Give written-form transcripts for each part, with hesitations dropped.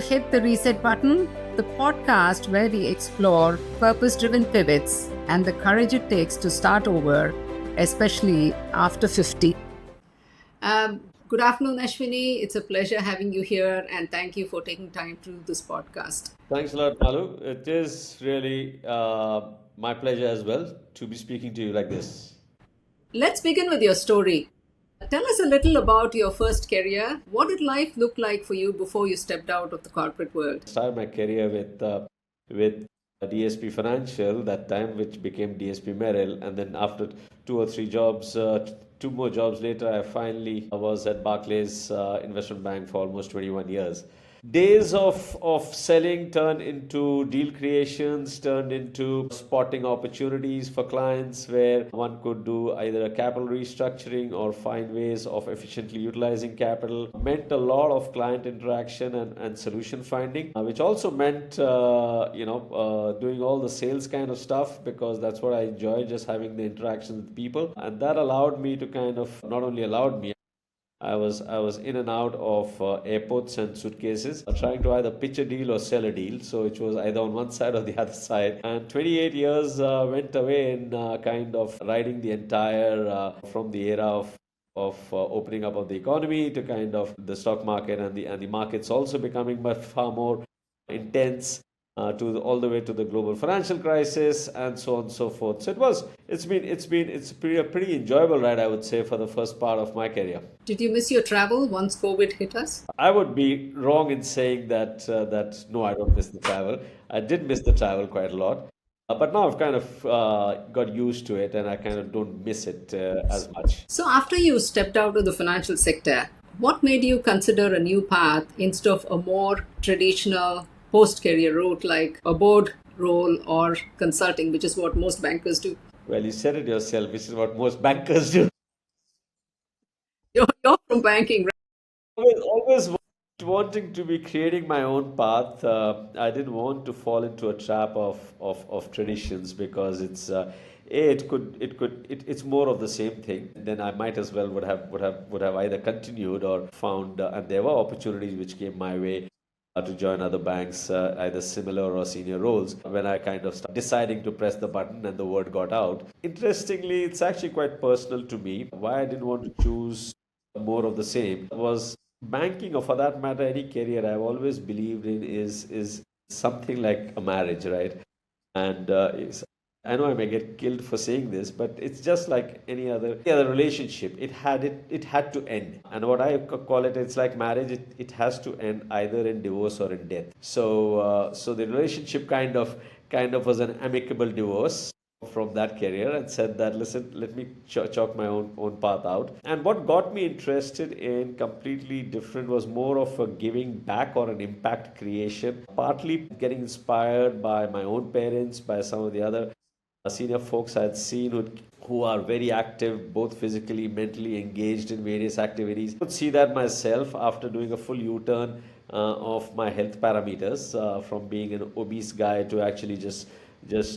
to Hit the Reset Button, the podcast where we explore purpose driven pivots and the courage it takes to start over, especially after 50. Good afternoon, Ashwini. It's a pleasure having you here, and thank you for taking time to do this podcast. Thanks a lot, Malu. It is really my pleasure as well to be speaking to you like this. Let's begin with your story. Tell us a little about your first career. What did life look like for you before you stepped out of the corporate world? Started my career with DSP Financial that time, which became DSP Merrill, and then after two more jobs later, I finally was at Barclays Investment Bank for almost 21 years. Days of selling turned into deal creations, turned into spotting opportunities for clients where one could do either a capital restructuring or find ways of efficiently utilizing capital. Meant a lot of client interaction and solution finding, which also meant doing all the sales kind of stuff, because that's what I enjoy, just having the interaction with people. And that allowed me to not only allowed me, I was in and out of airports and suitcases, trying to either pitch a deal or sell a deal. So it was either on one side or the other side. And 28 years went away in kind of riding the entire from the era of opening up of the economy to kind of the stock market and the markets also becoming much far more intense, all the way to the global financial crisis and so on and so forth. So it's a pretty enjoyable ride, I would say, for the first part of my career. Did you miss your travel once COVID hit us? I would be wrong in saying that no, I don't miss the travel. I did miss the travel quite a lot, but now I've kind of got used to it, and I kind of don't miss it as much. So, after you stepped out of the financial sector, what made you consider a new path instead of a more traditional post career route like a board role or consulting, which is what most bankers do? Well, you said it yourself, which is what most bankers do. You're from banking, right? Always wanting to be creating my own path. I didn't want to fall into a trap of traditions, because it's more of the same thing. Then I might as well would have either continued or found, and there were opportunities which came my way to join other banks, either similar or senior roles, when I kind of started deciding to press the button and the word got out. Interestingly, it's actually quite personal to me. Why I didn't want to choose more of the same was banking, or for that matter, any career I've always believed in is something like a marriage, right? And I know I may get killed for saying this, but it's just like any other relationship. It had to end, and what I call it, it's like marriage. It has to end either in divorce or in death. So the relationship kind of was an amicable divorce from that career, and said that, listen, let me chalk my own path out. And what got me interested in completely different was more of a giving back or an impact creation, partly getting inspired by my own parents, by some of the other senior folks I had seen who are very active, both physically, mentally engaged in various activities. I could see that myself after doing a full U-turn of my health parameters, from being an obese guy to actually just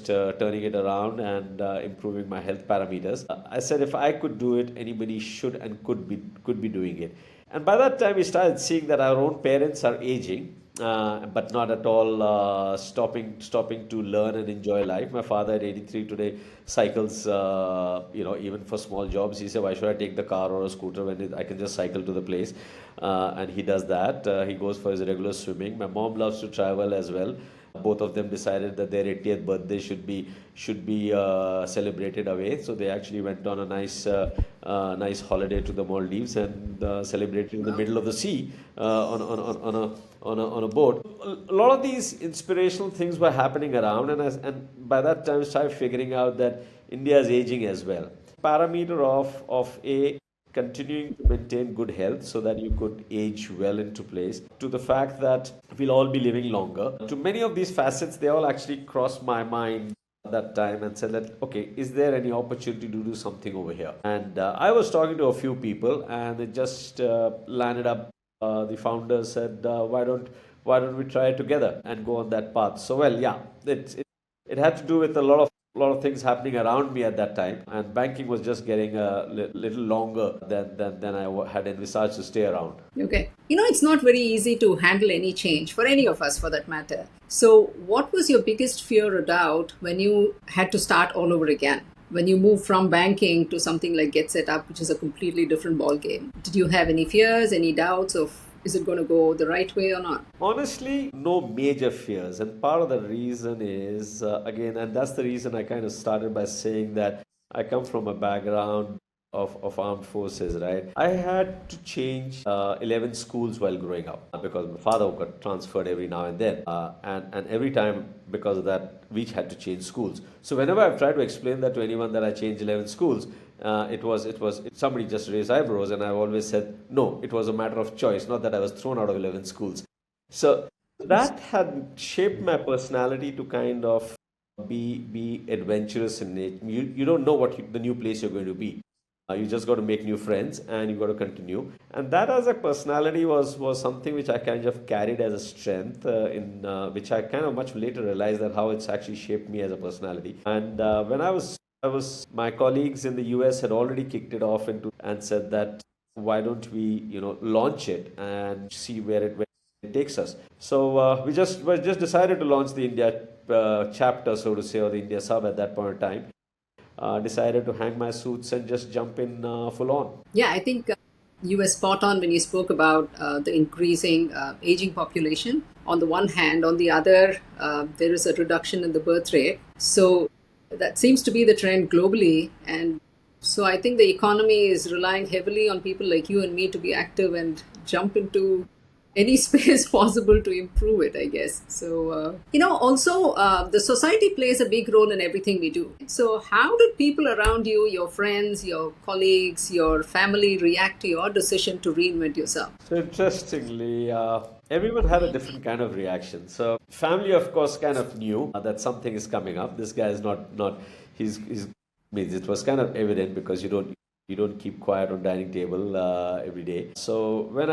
turning it around and improving my health parameters. I said, if I could do it, anybody should and could be doing it. And by that time, we started seeing that our own parents are aging, but not at all stopping to learn and enjoy life. My father at 83 today cycles, even for small jobs. He said, why should I take the car or a scooter when I can just cycle to the place? And he does that. He goes for his regular swimming. My mom loves to travel as well. Both of them decided that their 80th birthday should be celebrated away. So they actually went on a nice holiday to the Maldives and celebrated in the middle of the sea on a boat. A lot of these inspirational things were happening around, and by that time I started figuring out that India is aging as well. Parameter of a continuing to maintain good health so that you could age well into place, to the fact that we'll all be living longer. To many of these facets, they all actually crossed my mind at that time, and said that, okay, is there any opportunity to do something over here? And I was talking to a few people, and it just landed up. The founder said, why don't we try it together and go on that path? So, well, yeah, it had to do with a lot of a lot of things happening around me at that time, and banking was just getting a little longer than I had envisaged to stay around. Okay. It's not very easy to handle any change for any of us for that matter. So, what was your biggest fear or doubt when you had to start all over again? When you moved from banking to something like GetSetUp, which is a completely different ball game, did you have any fears, any doubts of is it going to go the right way or not? Honestly, no major fears. And part of the reason is, again, and that's the reason I kind of started by saying that I come from a background of armed forces, right? I had to change 11 schools while growing up because my father got transferred every now and then. And every time, because of that, we had to change schools. So whenever I've tried to explain that to anyone that I changed 11 schools, somebody just raised eyebrows, and I've always said no, it was a matter of choice, not that I was thrown out of 11 schools. So that had shaped my personality to kind of be adventurous in it. You don't know the new place you're going to be. You just got to make new friends, and you got to continue. And that as a personality was something which I kind of carried as a strength, in which I kind of much later realized that how it's actually shaped me as a personality. And when I was my colleagues in the US had already kicked it off into and said that why don't we launch it and see where it takes us. So we just decided to launch the India chapter, so to say, or the India sub at that point in time. Decided to hang my suits and just jump in full on. Yeah, I think you were spot on when you spoke about the increasing aging population on the one hand. On the other, there is a reduction in the birth rate. So that seems to be the trend globally. And so I think the economy is relying heavily on people like you and me to be active and jump into any space possible to improve it, I guess. So, also the society plays a big role in everything we do. So, how did people around you, your friends, your colleagues, your family react to your decision to reinvent yourself? So interestingly, everyone had a different kind of reaction. So family, of course, kind of knew that something is coming up. This guy is not. He's means it was kind of evident because you don't keep quiet on dining table every day. So when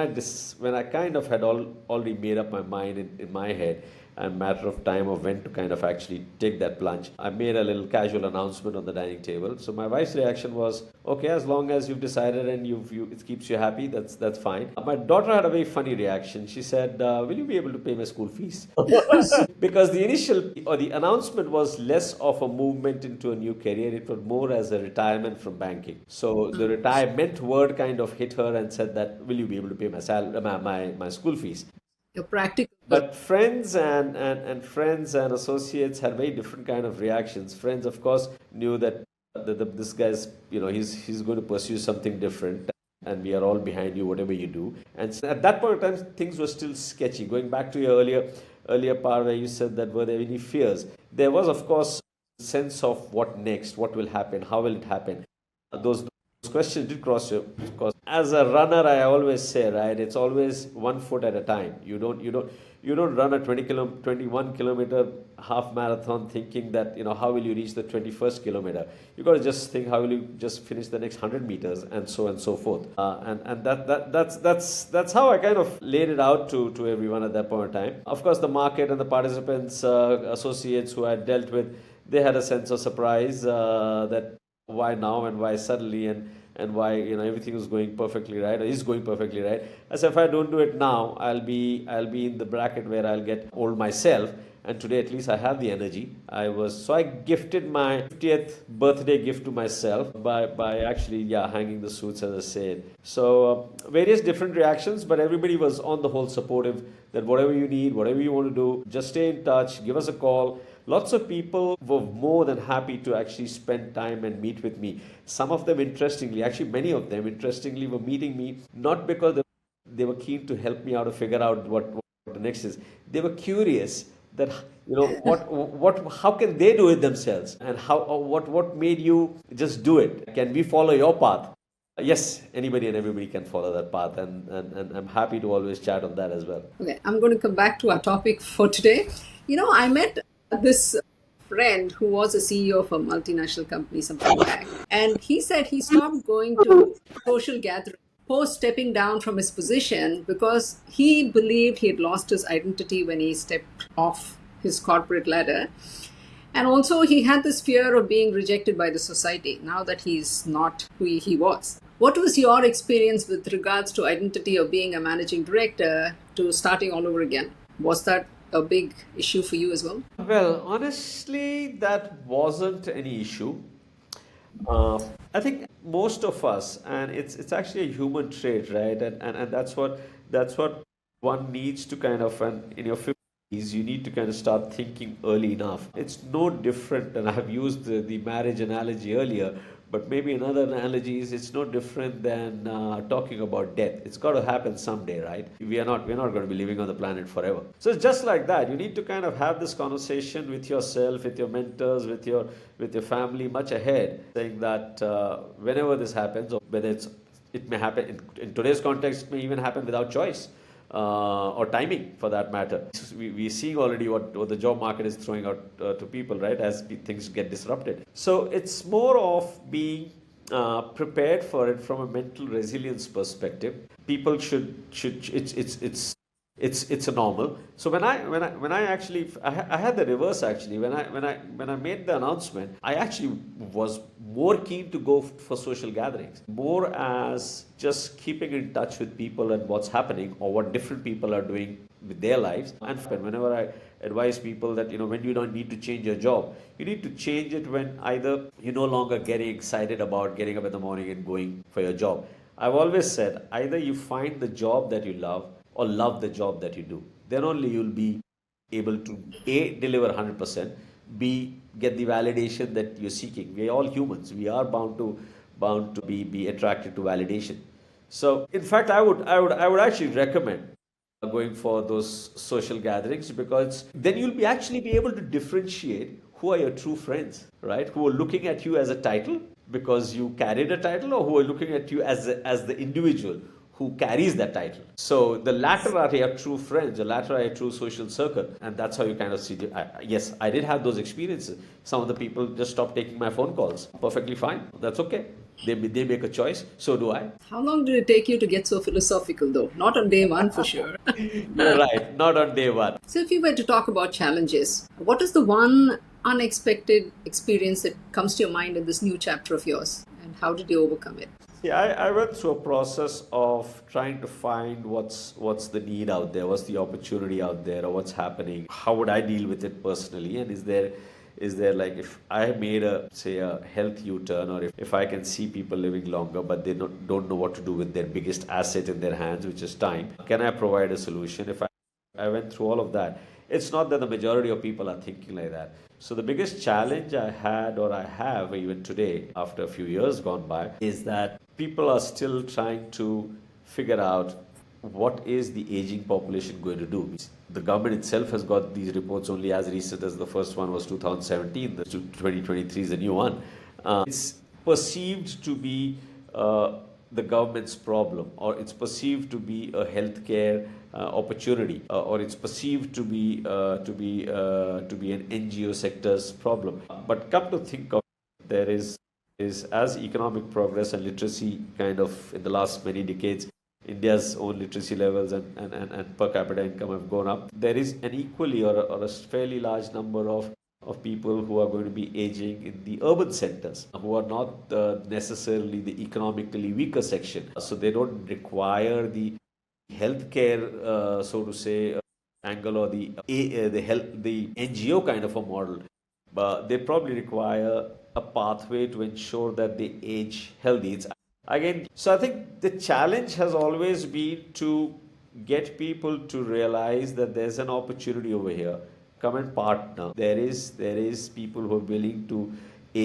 I kind of had already made up my mind in my head, a matter of time of when to kind of actually take that plunge, I made a little casual announcement on the dining table. So my wife's reaction was, okay, as long as you've decided and it keeps you happy, that's fine. My daughter had a very funny reaction. She said, will you be able to pay my school fees? Because the announcement was less of a movement into a new career. It was more as a retirement from banking. So the retirement word kind of hit her and said that, will you be able to pay my school fees? Your practical. But friends and associates had very different kind of reactions. Friends, of course, knew that this guy's, he's going to pursue something different, and we are all behind you, whatever you do. And so at that point in time, things were still sketchy. Going back to your earlier part where you said that were there any fears? There was, of course, sense of what next, what will happen, how will it happen. Those questions did cross your because as a runner, I always say, right, it's always 1 foot at a time. You don't run a 21 kilometer half marathon thinking that how will you reach the 21st kilometer. You got to just think how will you just finish the next 100 meters and so forth. And that's how I kind of laid it out to everyone at that point in time. Of course, the market and the participants, associates who I dealt with, they had a sense of surprise that why now and why suddenly, and why everything was going perfectly right or is going perfectly right. As if I don't do it now, I'll be in the bracket where I'll get old myself. And today at least I have the energy. I gifted my 50th birthday gift to myself by actually hanging the suits, as I said. So various different reactions, but everybody was on the whole supportive that whatever you need, whatever you want to do, just stay in touch, give us a call. Lots of people were more than happy to actually spend time and meet with me. Some of them, interestingly, actually many of them, interestingly, were meeting me not because they were keen to help me out to figure out what the next is. They were curious that how can they do it themselves, and what made you just do it? Can we follow your path? Yes, anybody and everybody can follow that path, and I'm happy to always chat on that as well. Okay, I'm going to come back to our topic for today. I met this friend who was a CEO of a multinational company some time back, and he said he stopped going to social gatherings post stepping down from his position because he believed he had lost his identity when he stepped off his corporate ladder. And also, he had this fear of being rejected by the society now that he's not who he was. What was your experience with regards to identity of being a managing director to starting all over again? Was that a big issue for you as well? Well, honestly, that wasn't any issue. Uh, I think most of us, and it's actually a human trait, right? And that's what one needs to kind of, and in your 50s, you need to kind of start thinking early enough. It's no different, and I've used the marriage analogy earlier, but maybe another analogy is it's no different than talking about death. It's got to happen someday, right? We're not going to be living on the planet forever. So it's just like that. You need to kind of have this conversation with yourself, with your mentors, with your family much ahead, saying that whenever this happens, or whether it may happen in today's context, it may even happen without choice or timing for that matter. We're seeing already what the job market is throwing out to people, right, as things get disrupted. So it's more of being prepared for it from a mental resilience perspective. People should it's a normal. So when I actually I had the reverse actually. When I made the announcement, I actually was more keen to go for social gatherings, more as just keeping in touch with people and what's happening or what different people are doing with their lives. And whenever I advise people that when you don't need to change your job, you need to change it when either you're no longer getting excited about getting up in the morning and going for your job. I've always said either you find the job that you love or love the job that you do. Then only you'll be able to A, deliver 100%, B, get the validation that you're seeking. We're all humans. We are bound to be attracted to validation. So in fact, I would actually recommend going for those social gatherings, because then you'll be actually be able to differentiate who are your true friends, right? Who are looking at you as a title because you carried a title, or who are looking at you as the individual who carries that title. So the latter are your true friends, the latter are your true social circle, and that's how you kind of see yes, I did have those experiences. Some of the people just stopped taking my phone calls. Perfectly fine. That's okay. They make a choice. So do I. How long did it take you to get so philosophical, though? Not on day one, for sure. You're right. Not on day one. So, if you were to talk about challenges, what is the one unexpected experience that comes to your mind in this new chapter of yours? And how did you overcome it? Yeah, I went through a process of trying to find what's the need out there, what's the opportunity out there, or what's happening. How would I deal with it personally? And is there like, if I made a health U-turn, or if I can see people living longer but they don't know what to do with their biggest asset in their hands, which is time, can I provide a solution? If I went through all of that. It's not that the majority of people are thinking like that. So the biggest challenge I had, or I have even today, after a few years gone by, is that people are still trying to figure out what is the aging population going to do. The government itself has got these reports only as recent as the first one was 2017. The 2023 is a new one. It's perceived to be the government's problem, or it's perceived to be a healthcare opportunity, or it's perceived to be an NGO sector's problem. But come to think of it, there is as economic progress and literacy kind of in the last many decades, India's own literacy levels and per capita income have gone up. There is an equally or a fairly large number of people who are going to be aging in the urban centers, who are not necessarily the economically weaker section. So they don't require the healthcare, so to say, angle, or the NGO kind of a model, but they probably require a pathway to ensure that they age healthy. It's again, so I think the challenge has always been to get people to realize that there's an opportunity over here. Come and partner. There is people who are willing to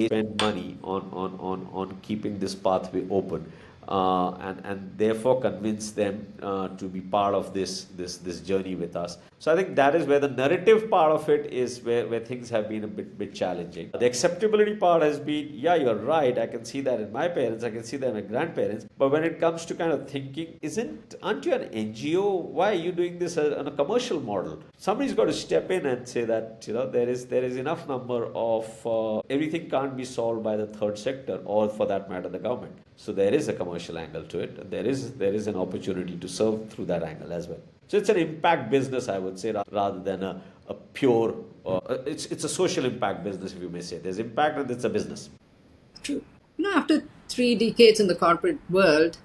spend money on keeping this pathway open, and therefore convince them to be part of this journey with us. So I think that is where the narrative part of it is, where things have been a bit challenging. The acceptability part has been, yeah, you're right. I can see that in my parents. I can see that in my grandparents. But when it comes to kind of thinking, aren't you an NGO? Why are you doing this on a commercial model? Somebody's got to step in and say that there is enough number of everything can't be solved by the third sector, or for that matter the government. So there is a commercial angle to it, and there is an opportunity to serve through that angle as well. So it's an impact business, I would say, rather than a pure It's a social impact business, if you may say. There's impact and it's a business. True. After 3 decades in the corporate world,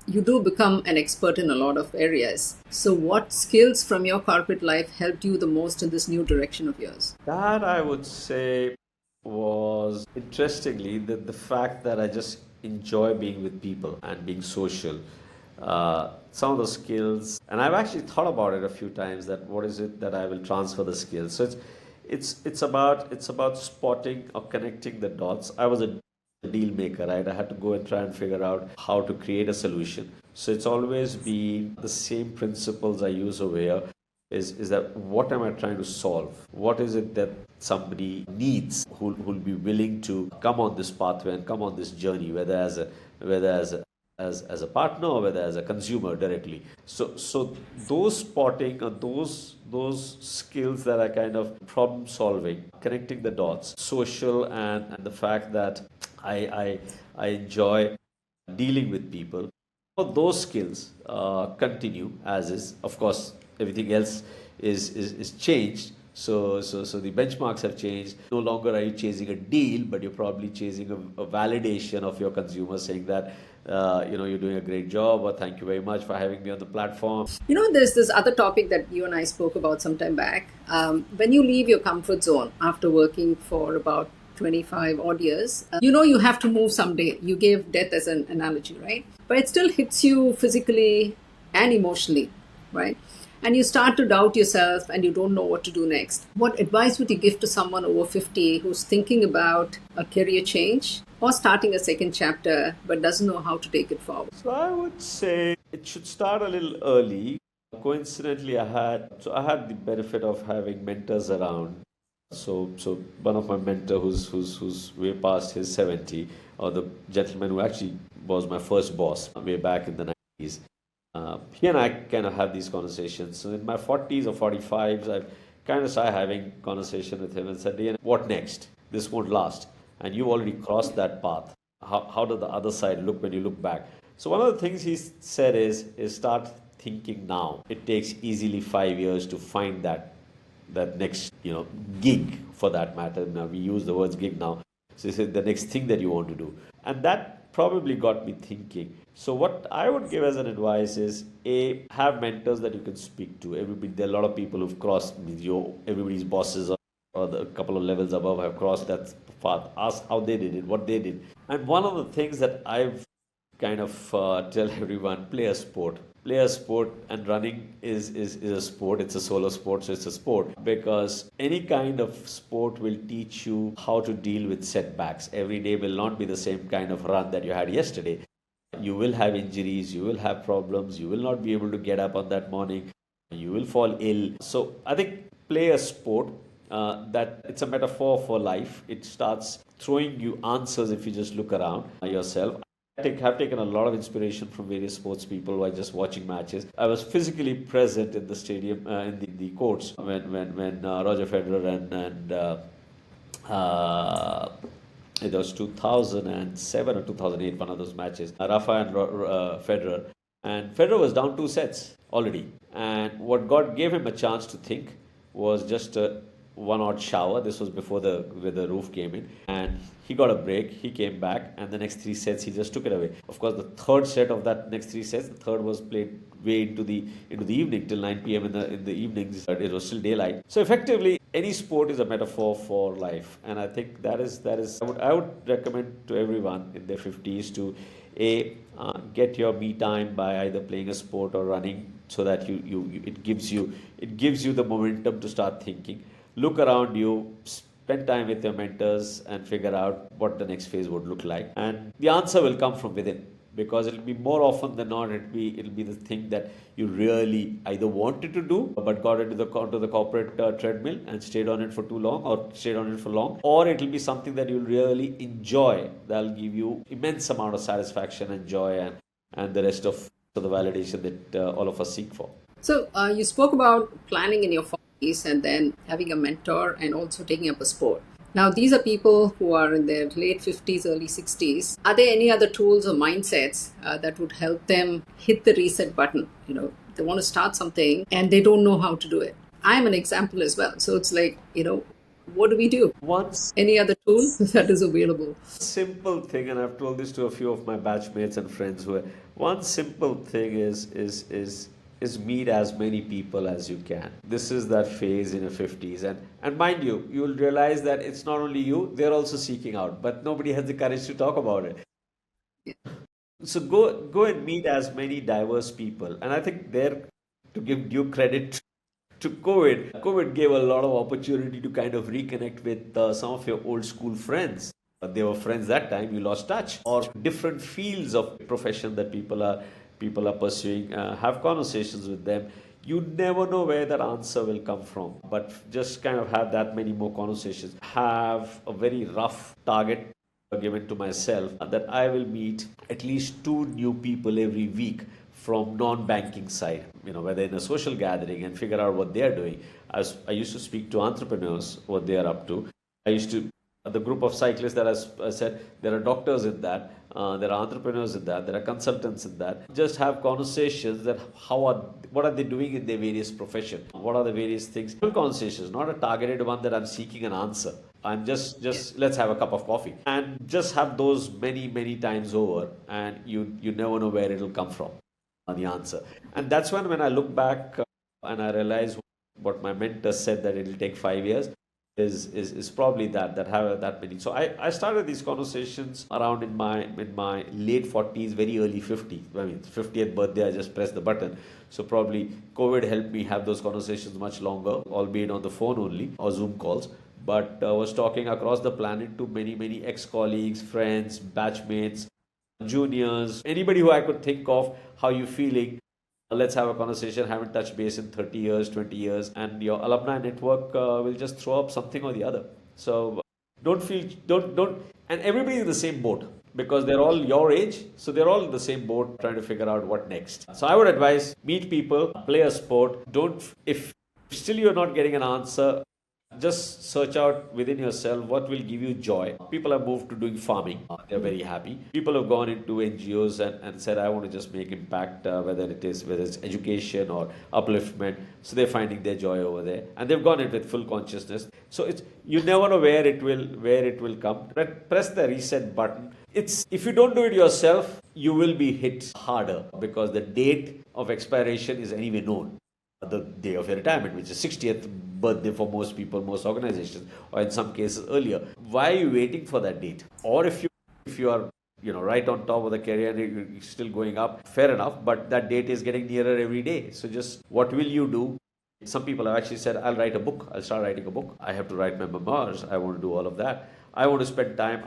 you do become an expert in a lot of areas. So, what skills from your corporate life helped you the most in this new direction of yours? That I would say was interestingly the fact that I just enjoy being with people and being social. Some of the skills, and I've actually thought about it a few times, that what is it that I will transfer the skills. So it's about spotting or connecting the dots. I was a deal maker, right? I had to go and try and figure out how to create a solution. So it's always been the same principles I use over here. Is that what am I trying to solve? What is it that somebody needs who'll be willing to come on this pathway and come on this journey, whether as a partner or whether as a consumer directly. So those spotting or those skills that are kind of problem solving, connecting the dots, social, and the fact that I enjoy dealing with people. All those skills continue as is. Of course, everything else is changed. So the benchmarks have changed. No longer are you chasing a deal, but you're probably chasing a validation of your consumer, saying that you're doing a great job, or thank you very much for having me on the platform. There's this other topic that you and I spoke about some time back. When you leave your comfort zone after working for about 25 odd years, you have to move someday. You gave death as an analogy, right? But it still hits you physically and emotionally, right? And you start to doubt yourself and you don't know what to do next. What advice would you give to someone over 50 who's thinking about a career change or starting a second chapter but doesn't know how to take it forward? So I would say it should start a little early. Coincidentally, I had the benefit of having mentors around. So one of my mentor who's way past his 70, or the gentleman who actually was my first boss way back in the 90s. He and I kind of have these conversations. So in my 40s or 45s, I kind of started having conversation with him and said, "Ian, what next? This won't last. And you've already crossed that path. How does the other side look when you look back?" So one of the things he said is start thinking now. It takes easily 5 years to find that next gig, for that matter. Now we use the words gig now. So he said the next thing that you want to do. And that probably got me thinking. So what I would give as an advice is, have mentors that you can speak to. There are a lot of people who've crossed everybody's bosses, or the couple of levels above have crossed that path. Ask how they did it, what they did. And one of the things that I've kind of tell everyone, play a sport. Play a sport, and running is a sport. It's a solo sport, so it's a sport. Because any kind of sport will teach you how to deal with setbacks. Every day will not be the same kind of run that you had yesterday. You will have injuries, you will have problems, you will not be able to get up on that morning, you will fall ill. So I think play a sport. That it's a metaphor for life. It starts throwing you answers if you just look around yourself. I have taken a lot of inspiration from various sports people by just watching matches. I was physically present in the stadium, in the courts, when Roger Federer and it was 2007 or 2008, one of those matches, Rafa and Federer. And Federer was down 2 sets already. And what God gave him a chance to think was just a one odd shower. This was before the roof came in. And he got a break. He came back. And the next 3 sets, he just took it away. Of course, the third set of that next 3 sets, the third was played way into the evening, till 9 p.m. in the evenings. It was still daylight. So effectively, any sport is a metaphor for life. And I think that is I would recommend to everyone in their 50s to get your me time by either playing a sport or running, so that it gives you the momentum to start thinking. Look around you, spend time with your mentors, and figure out what the next phase would look like. And the answer will come from within, because it'll be more often than not, it'll be the thing that you really either wanted to do but got into the corporate treadmill and stayed on it for too long, or stayed on it for long, or it'll be something that you'll really enjoy, that'll give you immense amount of satisfaction and joy, and the rest of the validation that all of us seek for. So you spoke about planning in your 40s and then having a mentor and also taking up a sport. Now, these are people who are in their late 50s, early 60s. Are there any other tools or mindsets that would help them hit the reset button? They want to start something and they don't know how to do it. I'm an example as well. So it's like, what do we do? Once Any other tool that is available? simple thing, and I've told this to a few of my batchmates and friends who are, one simple thing is meet as many people as you can. This is that phase in your 50s. And mind you, you'll realize that it's not only you, they're also seeking out, but nobody has the courage to talk about it. So go and meet as many diverse people. And I think there, to give due credit to COVID, COVID gave a lot of opportunity to kind of reconnect with some of your old school friends. They were friends that time, you lost touch, or different fields of profession that people are pursuing. Have conversations with them. You never know where that answer will come from, but just kind of have that many more conversations. Have a very rough target given to myself that I will meet at least two new people every week from non-banking side, whether in a social gathering, and figure out what they're doing. I used to speak to entrepreneurs, what they are up to. I used to, the group of cyclists that I said, there are doctors in that, there are entrepreneurs in that, there are consultants in that. Just have conversations that what are they doing in their various profession? What are the various things? Conversations, not a targeted one that I'm seeking an answer. I'm just let's have a cup of coffee and just have those many times over, and you never know where it'll come from, the answer. And that's when I look back and I realize what my mentor said, that it'll take 5 years, is probably that have that many. So I started these conversations around in my late 40s, very early 50s. I mean, 50th birthday, I just pressed the button. So probably COVID helped me have those conversations much longer, albeit on the phone only or Zoom calls. But I was talking across the planet to many ex-colleagues, friends, batchmates, juniors, anybody who I could think of. How you feeling? Let's have a conversation. Haven't touched base in 30 years, 20 years, and your alumni network will just throw up something or the other. So don't, and everybody is in the same boat because they're all your age, so they're all in the same boat trying to figure out what next. So I would advise, meet people, play a sport. Don't, if still you're not getting an answer, just search out within yourself what will give you joy. People have moved to doing farming. They're very happy. People have gone into NGOs and said, I want to just make impact, whether it's education or upliftment. So they're finding their joy over there. And they've gone in with full consciousness. So it's, you never know where it will come. Press the reset button. It's, if you don't do it yourself, you will be hit harder because the date of expiration is anyway known, the day of your retirement, which is 60th birthday for most people, most organizations, or in some cases earlier. Why are you waiting for that date? Or if you are right on top of the career and you're still going up, fair enough, but that date is getting nearer every day. So just what will you do? Some people have actually said, I'll write a book. I'll start writing a book. I have to write my memoirs. I want to do all of that. I want to spend time.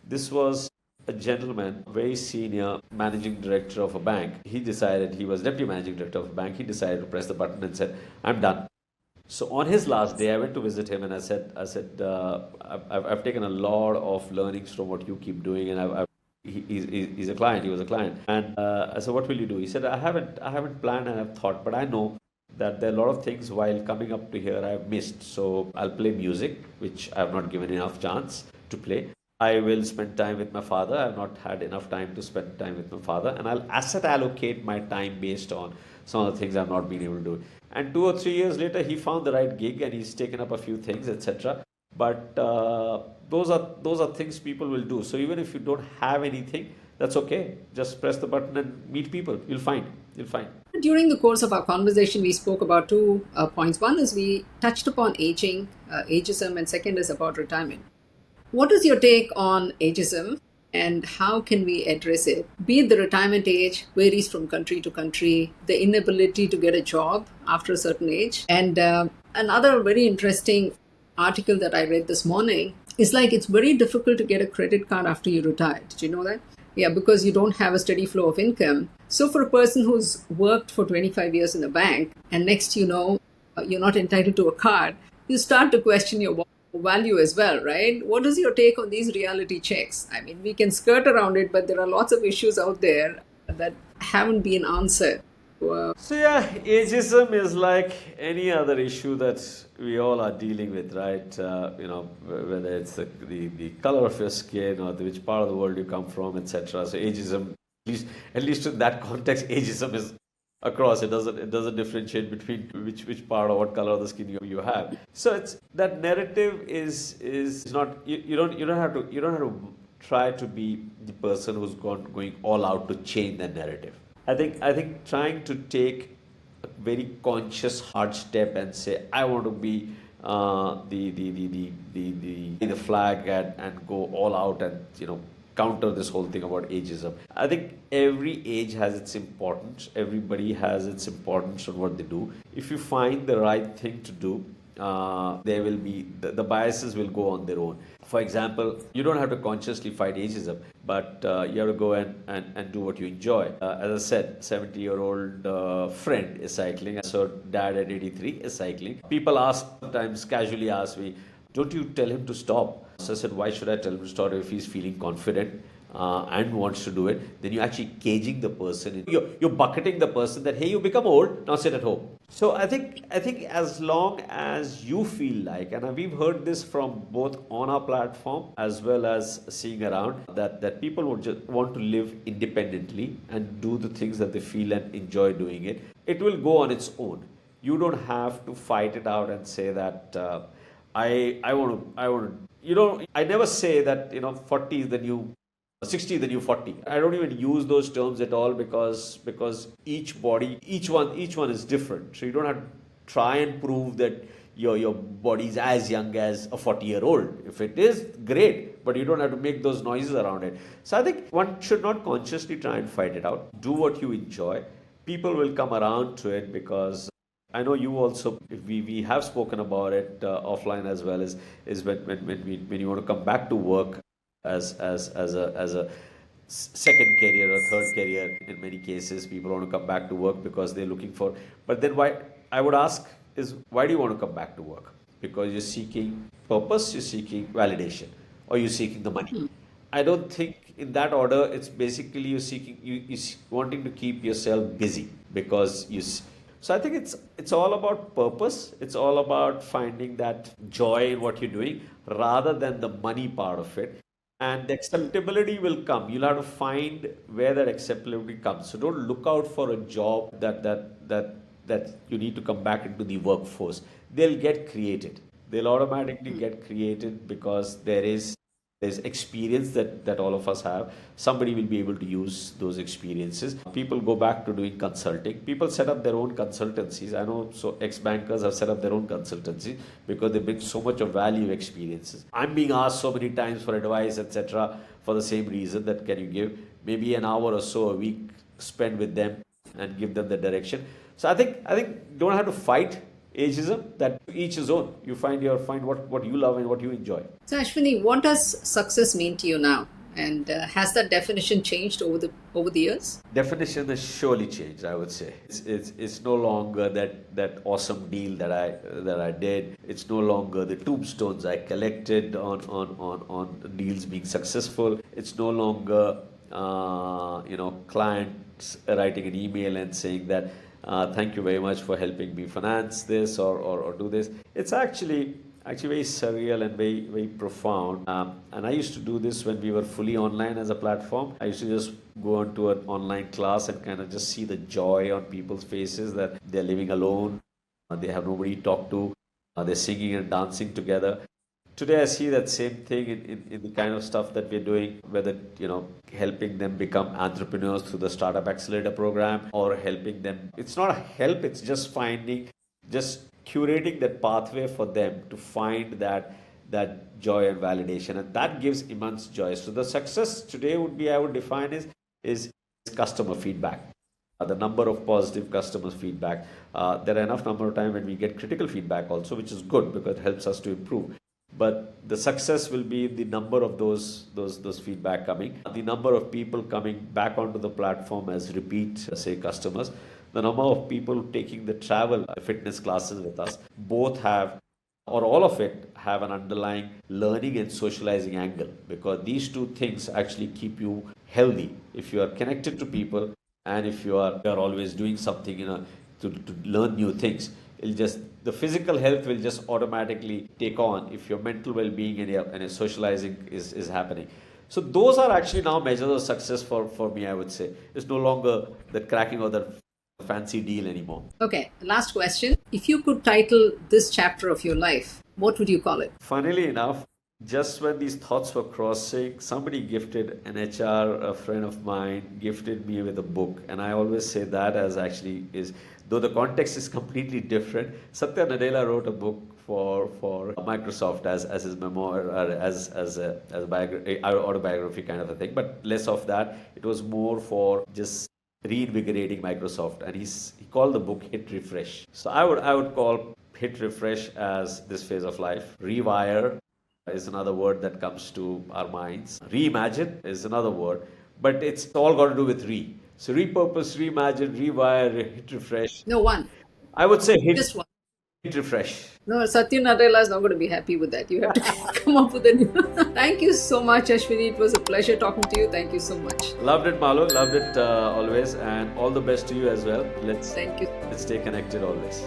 This was a gentleman, very senior managing director of a bank. He decided, he was deputy managing director of a bank. He decided to press the button and said, I'm done. So on his last day, I went to visit him and I said, I've taken a lot of learnings from what you keep doing, and he's a client. He was a client, and I said, what will you do? He said, I haven't planned and I've thought, but I know that there are a lot of things while coming up to here I've missed. So I'll play music, which I've not given enough chance to play. I will spend time with my father. I've not had enough time to spend time with my father, and I'll asset allocate my time based on some of the things I've not been able to do. And 2 or 3 years later, he found the right gig and he's taken up a few things, etc. But those are things people will do. So even if you don't have anything, that's okay. Just press the button and meet people. You'll find. During the course of our conversation, we spoke about two points. One is we touched upon aging, ageism, and second is about retirement. What is your take on ageism and how can we address it? Be it the retirement age varies from country to country, the inability to get a job after a certain age. And another very interesting article that I read this morning is like it's very difficult to get a credit card after you retire. Did you know that? Yeah, because you don't have a steady flow of income. So for a person who's worked for 25 years in a bank and next you're not entitled to a card, you start to question your value as well, right? What is your take on these reality checks? I mean, we can skirt around it, but there are lots of issues out there that haven't been answered. So yeah, ageism is like any other issue that we all are dealing with, right? Whether it's the color of your skin or which part of the world you come from, etc. So ageism, at least in that context, ageism is across. It doesn't differentiate between which part or what color of the skin you have. So it's that narrative is not, you don't have to try to be the person who's going all out to change that narrative. I think trying to take a very conscious hard step and say I want to be the flag and go all out and counter this whole thing about ageism. I think every age has its importance. Everybody has its importance on what they do. If you find the right thing to do, there will be the biases will go on their own. For example, you don't have to consciously fight ageism, but you have to go and do what you enjoy. As I said, 70-year-old friend is cycling, so dad at 83 is cycling. People sometimes casually ask me, don't you tell him to stop? So I said, why should I tell him to stop if he's feeling confident and wants to do it? Then you're actually caging the person. You're bucketing the person that, hey, you become old, now sit at home. So I think as long as you feel like, and we've heard this from both on our platform as well as seeing around, that people would just want to live independently and do the things that they feel and enjoy doing it. It will go on its own. You don't have to fight it out and say that I want to. I never say that 40 is the new 60 is the new 40. I don't even use those terms at all because each one is different. So you don't have to try and prove that your body is as young as a 40-year-old. If it is, great, but you don't have to make those noises around it. So I think one should not consciously try and fight it out. Do what you enjoy. People will come around to it because I know you also, we have spoken about it offline as well, is when you want to come back to work as a second career or third career. In many cases, people want to come back to work because they're looking for. But then why, I would ask, is why do you want to come back to work? Because you're seeking purpose, you're seeking validation, or you're seeking the money. I don't think in that order. It's basically you wanting to keep yourself busy because so I think it's all about purpose. It's all about finding that joy in what you're doing rather than the money part of it. And the acceptability will come. You'll have to find where that acceptability comes. So don't look out for a job that you need to come back into the workforce. They'll get created. They'll automatically get created because there's experience that all of us have. Somebody will be able to use those experiences. People go back to doing consulting. People set up their own consultancies. I know, so ex-bankers have set up their own consultancy because they bring so much of value experiences. I'm being asked so many times for advice, etc., for the same reason, that can you give maybe an hour or so a week, spend with them and give them the direction. So I think don't have to fight ageism, that each his own. You find what you love and what you enjoy. So, Ashwini, what does success mean to you now? And has that definition changed over the years? Definition has surely changed, I would say. It's no longer that awesome deal that I did. It's no longer the tombstones I collected on deals being successful. It's no longer clients writing an email and saying that thank you very much for helping me finance this or do this. It's actually very surreal and very profound. And I used to do this when we were fully online as a platform. I used to just go onto an online class and kind of just see the joy on people's faces that they're living alone, they have nobody to talk to, they're singing and dancing together. Today, I see that same thing in the kind of stuff that we're doing, whether, helping them become entrepreneurs through the Startup Accelerator program or helping them. It's not a help, it's just curating that pathway for them to find that joy and validation. And that gives immense joy. So the success today would be, I would define is customer feedback. The number of positive customer feedback. There are enough number of times when we get critical feedback also, which is good because it helps us to improve. But the success will be the number of those feedback coming, the number of people coming back onto the platform as repeat, say, customers, the number of people taking the travel fitness classes with us. Both have, or all of it, have an underlying learning and socializing angle, because these two things actually keep you healthy. If you are connected to people and if you are always doing something, to learn new things, the physical health will just automatically take on if your mental well-being and your socializing is happening. So those are actually now measures of success for me, I would say. It's no longer the cracking of the fancy deal anymore. Okay, last question. If you could title this chapter of your life, what would you call it? Funnily enough, just when these thoughts were crossing, somebody gifted an HR, a friend of mine, gifted me with a book. And I always say that as actually is, though the context is completely different, Satya Nadella wrote a book for Microsoft as his memoir, or as a autobiography kind of a thing. But less of that. It was more for just reinvigorating Microsoft. And he called the book Hit Refresh. So I would call Hit Refresh as this phase of life. Rewire is another word that comes to our minds. Reimagine is another word, but it's all got to do with re. So repurpose, reimagine, rewire, hit refresh. No, one. I would say hit, Just one. hit refresh. No, Satya Nadella is not going to be happy with that. You have to come up with a new. Thank you so much, Ashwini. It was a pleasure talking to you. Thank you so much. Loved it, Malo. Loved it always, and all the best to you as well. Thank you. Let's stay connected always.